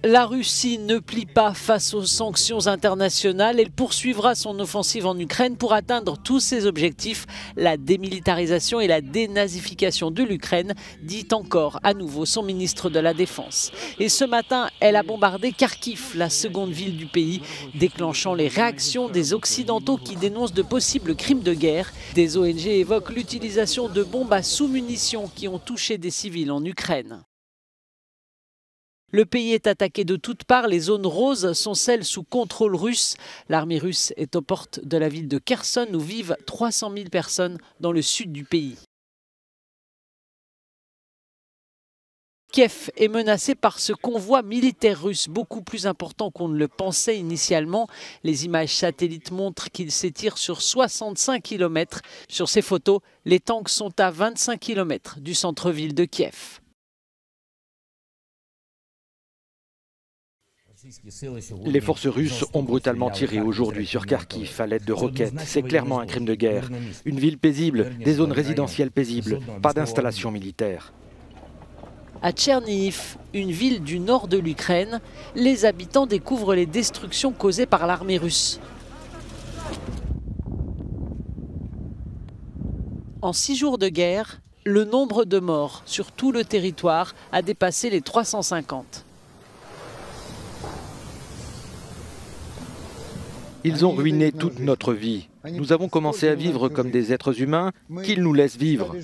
La Russie ne plie pas face aux sanctions internationales. Elle poursuivra son offensive en Ukraine pour atteindre tous ses objectifs. La démilitarisation et la dénazification de l'Ukraine, dit encore à nouveau son ministre de la Défense. Et ce matin, elle a bombardé Kharkiv, la seconde ville du pays, déclenchant les réactions des Occidentaux qui dénoncent de possibles crimes de guerre. Des ONG évoquent l'utilisation de bombes à sous-munitions qui ont touché des civils en Ukraine. Le pays est attaqué de toutes parts. Les zones roses sont celles sous contrôle russe. L'armée russe est aux portes de la ville de Kherson où vivent 300 000 personnes dans le sud du pays. Kiev est menacé par ce convoi militaire russe, beaucoup plus important qu'on ne le pensait initialement. Les images satellites montrent qu'il s'étire sur 65 km. Sur ces photos, les tanks sont à 25 km du centre-ville de Kiev. Les forces russes ont brutalement tiré aujourd'hui sur Kharkiv à l'aide de roquettes. C'est clairement un crime de guerre. Une ville paisible, des zones résidentielles paisibles, pas d'installation militaire. À Tchernihiv, une ville du nord de l'Ukraine, les habitants découvrent les destructions causées par l'armée russe. En 6 jours de guerre, le nombre de morts sur tout le territoire a dépassé les 350. Ils ont ruiné toute notre vie. Nous avons commencé à vivre comme des êtres humains qu'ils nous laissent vivre.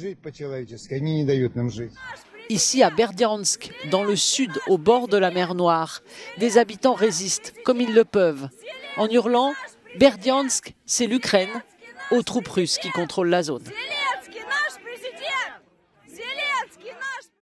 Ici à Berdiansk, dans le sud, au bord de la mer Noire, des habitants résistent comme ils le peuvent. En hurlant, Berdiansk, c'est l'Ukraine, aux troupes russes qui contrôlent la zone.